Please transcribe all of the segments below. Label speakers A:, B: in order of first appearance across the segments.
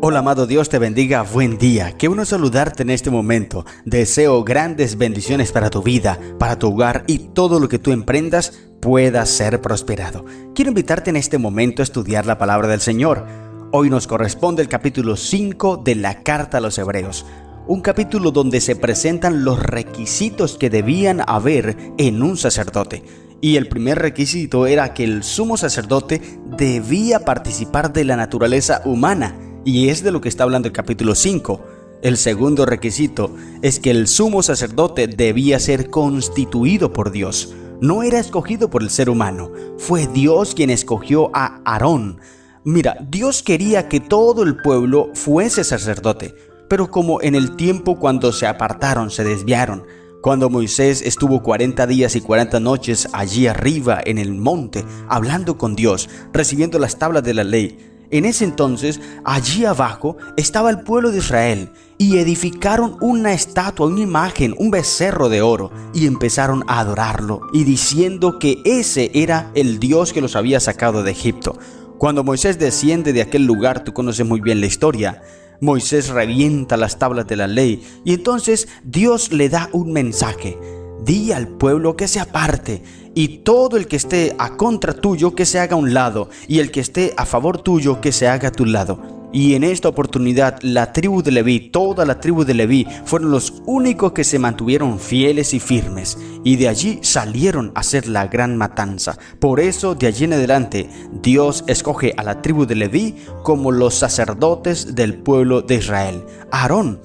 A: Hola amado, Dios te bendiga, buen día. Qué bueno saludarte en este momento. Deseo grandes bendiciones para tu vida, para tu hogar y todo lo que tú emprendas pueda ser prosperado. Quiero invitarte en este momento a estudiar la palabra del Señor. Hoy nos corresponde el capítulo 5 de la Carta a los Hebreos. Un capítulo donde se presentan los requisitos que debían haber en un sacerdote. Y el primer requisito era que el sumo sacerdote debía participar de la naturaleza humana. Y es de lo que está hablando el capítulo 5. El segundo requisito es que el sumo sacerdote debía ser constituido por Dios. No era escogido por el ser humano. Fue Dios quien escogió a Aarón. Mira, Dios quería que todo el pueblo fuese sacerdote. Pero como en el tiempo cuando se apartaron, se desviaron, cuando Moisés estuvo 40 días y 40 noches allí arriba en el monte, hablando con Dios, recibiendo las tablas de la ley, en ese entonces, allí abajo, estaba el pueblo de Israel y edificaron una estatua, una imagen, un becerro de oro y empezaron a adorarlo y diciendo que ese era el Dios que los había sacado de Egipto. Cuando Moisés desciende de aquel lugar, tú conoces muy bien la historia, Moisés revienta las tablas de la ley y entonces Dios le da un mensaje. Di al pueblo que se aparte y todo el que esté a contra tuyo que se haga a un lado y el que esté a favor tuyo que se haga a tu lado. Y en esta oportunidad la tribu de Leví, toda la tribu de Leví fueron los únicos que se mantuvieron fieles y firmes y de allí salieron a hacer la gran matanza. Por eso de allí en adelante Dios escoge a la tribu de Leví como los sacerdotes del pueblo de Israel. Aarón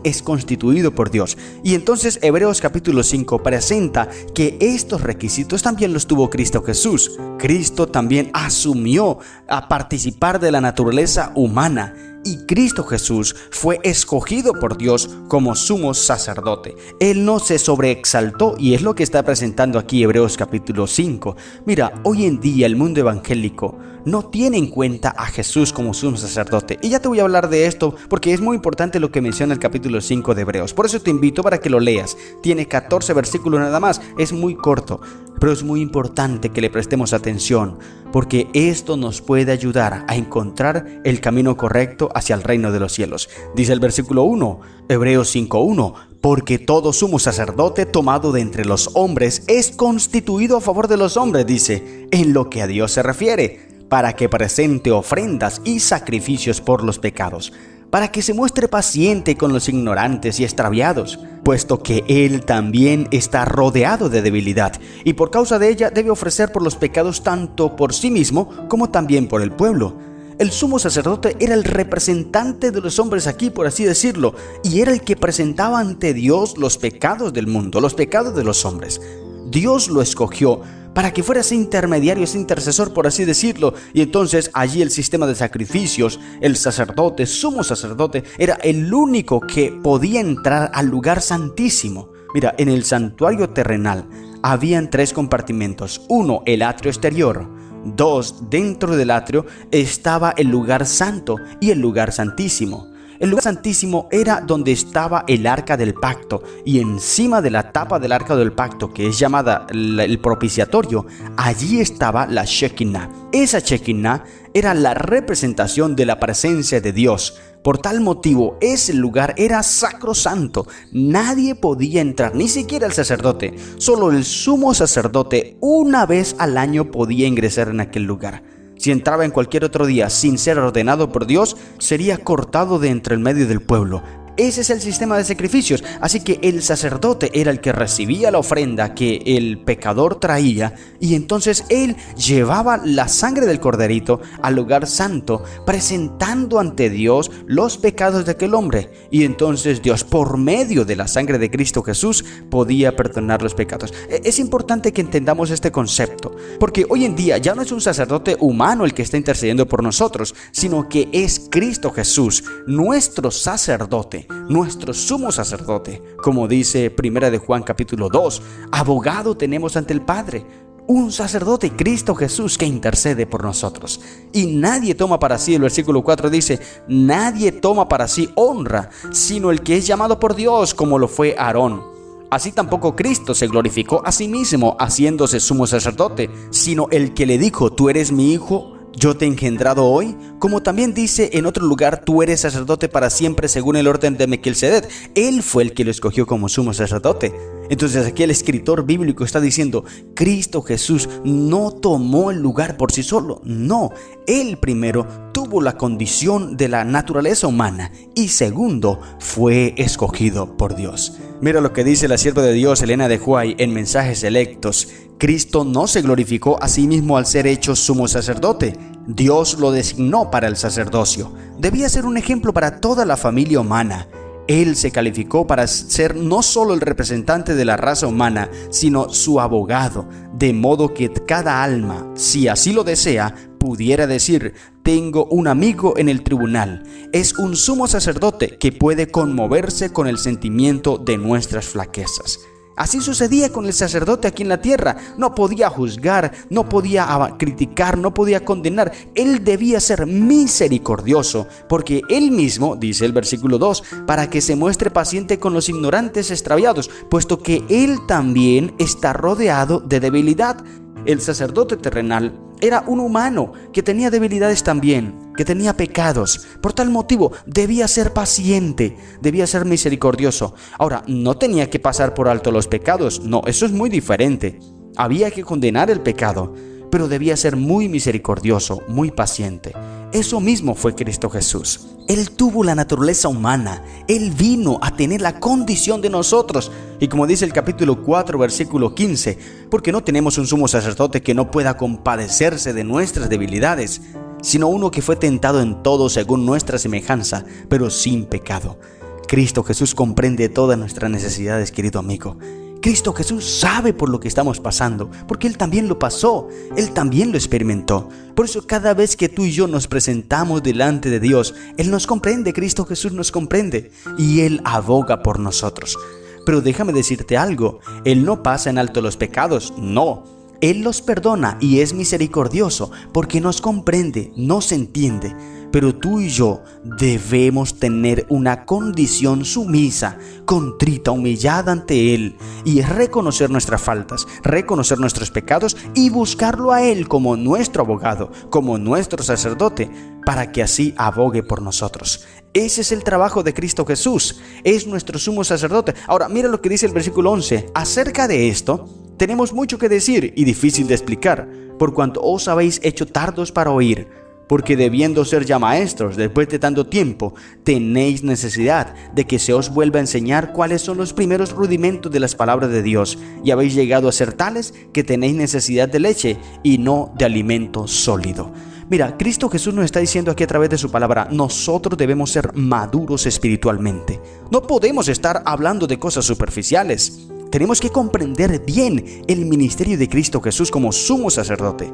A: es constituido por Dios. Y entonces Hebreos capítulo 5 presenta que estos requisitos también los tuvo Cristo Jesús. Cristo también asumió a participar de la naturaleza humana. Y Cristo Jesús fue escogido por Dios como sumo sacerdote. Él no se sobreexaltó y es lo que está presentando aquí Hebreos capítulo 5. Mira, hoy en día el mundo evangélico no tiene en cuenta a Jesús como sumo sacerdote. Y ya te voy a hablar de esto porque es muy importante lo que menciona el capítulo 5 de Hebreos. Por eso te invito para que lo leas. Tiene 14 versículos nada más, es muy corto. Pero es muy importante que le prestemos atención porque esto nos puede ayudar a encontrar el camino correcto hacia el reino de los cielos. Dice el versículo 1, Hebreos 5:1, porque todo sumo sacerdote tomado de entre los hombres es constituido a favor de los hombres, dice, en lo que a Dios se refiere, para que presente ofrendas y sacrificios por los pecados, para que se muestre paciente con los ignorantes y extraviados, puesto que él también está rodeado de debilidad, y por causa de ella debe ofrecer por los pecados tanto por sí mismo como también por el pueblo. El sumo sacerdote era el representante de los hombres aquí, por así decirlo, y era el que presentaba ante Dios los pecados del mundo, los pecados de los hombres. Dios lo escogió para que fuera ese intermediario, ese intercesor, por así decirlo. Y entonces allí el sistema de sacrificios, el sacerdote, sumo sacerdote, era el único que podía entrar al lugar santísimo. Mira, en el santuario terrenal habían 3 compartimentos. 1, el atrio exterior. 2, dentro del atrio estaba el lugar santo y el lugar santísimo. El lugar santísimo era donde estaba el arca del pacto y encima de la tapa del arca del pacto, que es llamada el propiciatorio, allí estaba la Shekinah. Esa Shekinah era la representación de la presencia de Dios. Por tal motivo, ese lugar era sacrosanto. Nadie podía entrar, ni siquiera el sacerdote. Solo el sumo sacerdote una vez al año podía ingresar en aquel lugar. Si entraba en cualquier otro día sin ser ordenado por Dios, sería cortado de entre el medio del pueblo. Ese es el sistema de sacrificios. Así que el sacerdote era el que recibía la ofrenda que el pecador traía y entonces él llevaba la sangre del corderito al lugar santo, presentando ante Dios los pecados de aquel hombre. Y entonces Dios, por medio de la sangre de Cristo Jesús, podía perdonar los pecados. Es importante que entendamos este concepto, porque hoy en día ya no es un sacerdote humano el que está intercediendo por nosotros, sino que es Cristo Jesús, nuestro sacerdote, nuestro sumo sacerdote, como dice 1 de Juan capítulo 2, abogado tenemos ante el Padre, un sacerdote, Cristo Jesús, que intercede por nosotros. Y nadie toma para sí, el versículo 4 dice, nadie toma para sí honra, sino el que es llamado por Dios, como lo fue Aarón. Así tampoco Cristo se glorificó a sí mismo, haciéndose sumo sacerdote, sino el que le dijo, tú eres mi hijo, Yo te he engendrado hoy, como también dice en otro lugar, tú eres sacerdote para siempre según el orden de Melquisedec. Él fue el que lo escogió como sumo sacerdote. Entonces aquí el escritor bíblico está diciendo, Cristo Jesús no tomó el lugar por sí solo. No, Él primero tuvo la condición de la naturaleza humana y segundo, fue escogido por Dios. Mira lo que dice la sierva de Dios, Elena de White, en Mensajes Selectos. Cristo no se glorificó a sí mismo al ser hecho sumo sacerdote. Dios lo designó para el sacerdocio. Debía ser un ejemplo para toda la familia humana. Él se calificó para ser no solo el representante de la raza humana, sino su abogado, de modo que cada alma, si así lo desea, pudiera decir, tengo un amigo en el tribunal. Es un sumo sacerdote que puede conmoverse con el sentimiento de nuestras flaquezas. Así sucedía con el sacerdote aquí en la tierra. No podía juzgar, no podía criticar, no podía condenar. Él debía ser misericordioso, porque él mismo, dice el versículo 2, para que se muestre paciente con los ignorantes extraviados, puesto que él también está rodeado de debilidad. El sacerdote terrenal era un humano que tenía debilidades también, que tenía pecados. Por tal motivo, debía ser paciente, debía ser misericordioso. Ahora, no tenía que pasar por alto los pecados. No, eso es muy diferente. Había que condenar el pecado, pero debía ser muy misericordioso, muy paciente. Eso mismo fue Cristo Jesús. Él tuvo la naturaleza humana. Él vino a tener la condición de nosotros. Y como dice el capítulo 4, versículo 15, porque no tenemos un sumo sacerdote que no pueda compadecerse de nuestras debilidades, sino uno que fue tentado en todo según nuestra semejanza, pero sin pecado. Cristo Jesús comprende todas nuestras necesidades, querido amigo. Cristo Jesús sabe por lo que estamos pasando, porque Él también lo pasó, Él también lo experimentó. Por eso cada vez que tú y yo nos presentamos delante de Dios, Él nos comprende, Cristo Jesús nos comprende y Él aboga por nosotros. Pero déjame decirte algo, Él no pasa en alto los pecados, no. Él los perdona y es misericordioso porque nos comprende, nos entiende. Pero tú y yo debemos tener una condición sumisa, contrita, humillada ante Él. Y es reconocer nuestras faltas, reconocer nuestros pecados y buscarlo a Él como nuestro abogado, como nuestro sacerdote, para que así abogue por nosotros. Ese es el trabajo de Cristo Jesús, es nuestro sumo sacerdote. Ahora, mira lo que dice el versículo 11. Acerca de esto, tenemos mucho que decir y difícil de explicar, por cuanto os habéis hecho tardos para oír. Porque debiendo ser ya maestros después de tanto tiempo, tenéis necesidad de que se os vuelva a enseñar cuáles son los primeros rudimentos de las palabras de Dios, y habéis llegado a ser tales que tenéis necesidad de leche y no de alimento sólido. Mira, Cristo Jesús nos está diciendo aquí a través de su palabra, nosotros debemos ser maduros espiritualmente. No podemos estar hablando de cosas superficiales. Tenemos que comprender bien el ministerio de Cristo Jesús como sumo sacerdote.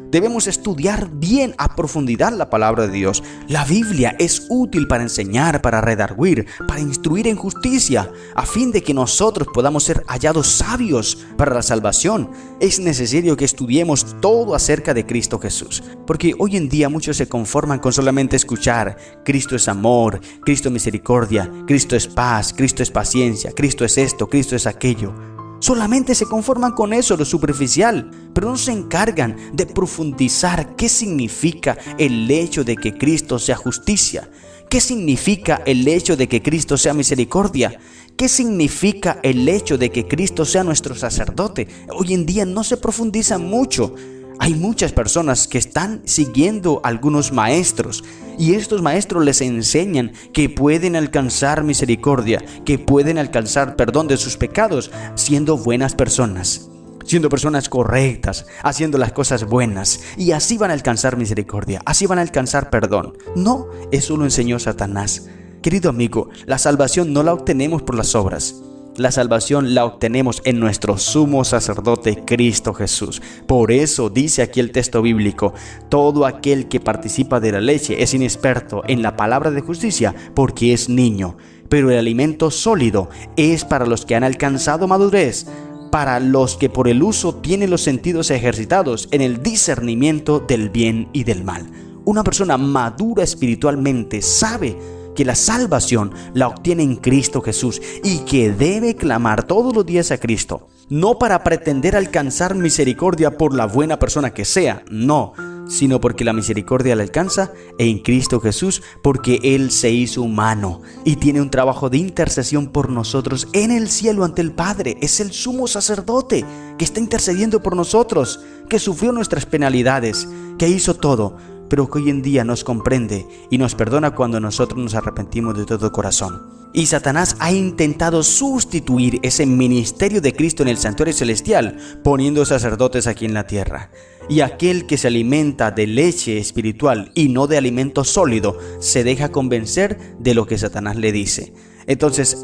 A: Debemos estudiar bien a profundidad la palabra de Dios. La Biblia es útil para enseñar, para redarguir, para instruir en justicia, a fin de que nosotros podamos ser hallados sabios para la salvación. Es necesario que estudiemos todo acerca de Cristo Jesús, porque hoy en día muchos se conforman con solamente escuchar: Cristo es amor, Cristo es misericordia, Cristo es paz, Cristo es paciencia, Cristo es esto, Cristo es aquello. Solamente se conforman con eso, lo superficial, pero no se encargan de profundizar qué significa el hecho de que Cristo sea justicia, qué significa el hecho de que Cristo sea misericordia, qué significa el hecho de que Cristo sea nuestro sacerdote. Hoy en día no se profundiza mucho. Hay muchas personas que están siguiendo algunos maestros y estos maestros les enseñan que pueden alcanzar misericordia, que pueden alcanzar perdón de sus pecados siendo buenas personas, siendo personas correctas, haciendo las cosas buenas, y así van a alcanzar misericordia, así van a alcanzar perdón. No, eso lo enseñó Satanás. Querido amigo, la salvación no la obtenemos por las obras. La salvación la obtenemos en nuestro sumo sacerdote Cristo Jesús. Por eso dice aquí el texto bíblico: todo aquel que participa de la leche es inexperto en la palabra de justicia porque es niño, pero el alimento sólido es para los que han alcanzado madurez, para los que por el uso tienen los sentidos ejercitados en el discernimiento del bien y del mal. Una persona madura espiritualmente sabe que la salvación la obtiene en Cristo Jesús y que debe clamar todos los días a Cristo, no para pretender alcanzar misericordia por la buena persona que sea, no, sino porque la misericordia le alcanza en Cristo Jesús, porque Él se hizo humano y tiene un trabajo de intercesión por nosotros en el cielo ante el Padre. Es el sumo sacerdote que está intercediendo por nosotros, que sufrió nuestras penalidades, que hizo todo, pero que hoy en día nos comprende y nos perdona cuando nosotros nos arrepentimos de todo corazón. Y Satanás ha intentado sustituir ese ministerio de Cristo en el santuario celestial, poniendo sacerdotes aquí en la tierra. Y aquel que se alimenta de leche espiritual y no de alimento sólido, se deja convencer de lo que Satanás le dice. Entonces,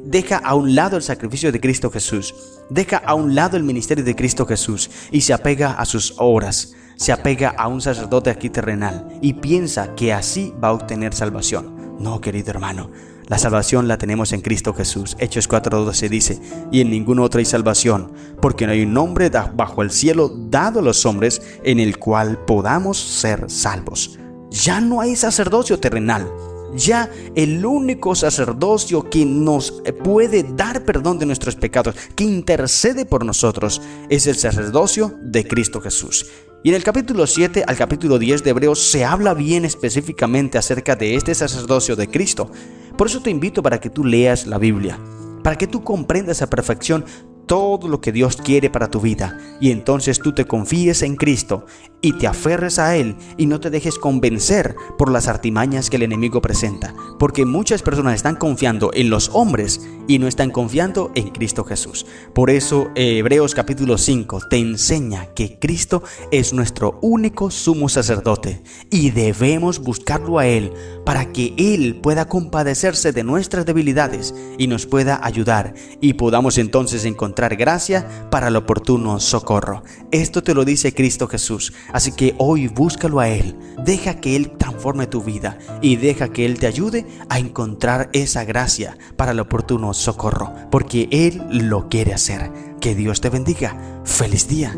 A: deja a un lado el sacrificio de Cristo Jesús, deja a un lado el ministerio de Cristo Jesús y se apega a sus obras, se apega a un sacerdote aquí terrenal y piensa que así va a obtener salvación. No, querido hermano, la salvación la tenemos en Cristo Jesús. Hechos 4:12 dice: y en ningún otro hay salvación, porque no hay un nombre bajo el cielo dado a los hombres en el cual podamos ser salvos. Ya no hay sacerdocio terrenal. Ya el único sacerdocio que nos puede dar perdón de nuestros pecados, que intercede por nosotros, es el sacerdocio de Cristo Jesús. Y en el capítulo 7 al capítulo 10 de Hebreos se habla bien específicamente acerca de este sacerdocio de Cristo. Por eso te invito para que tú leas la Biblia, para que tú comprendas a perfección todo lo que Dios quiere para tu vida, y entonces tú te confíes en Cristo y te aferres a Él y no te dejes convencer por las artimañas que el enemigo presenta, porque muchas personas están confiando en los hombres y no están confiando en Cristo Jesús. Por eso Hebreos capítulo 5 te enseña que Cristo es nuestro único sumo sacerdote y debemos buscarlo a Él para que Él pueda compadecerse de nuestras debilidades y nos pueda ayudar y podamos entonces encontrar gracia para el oportuno socorro. Esto te lo dice Cristo Jesús, así que hoy búscalo a Él, deja que Él transforme tu vida y deja que Él te ayude a encontrar esa gracia para el oportuno socorro, porque Él lo quiere hacer. Que Dios te bendiga. ¡Feliz día!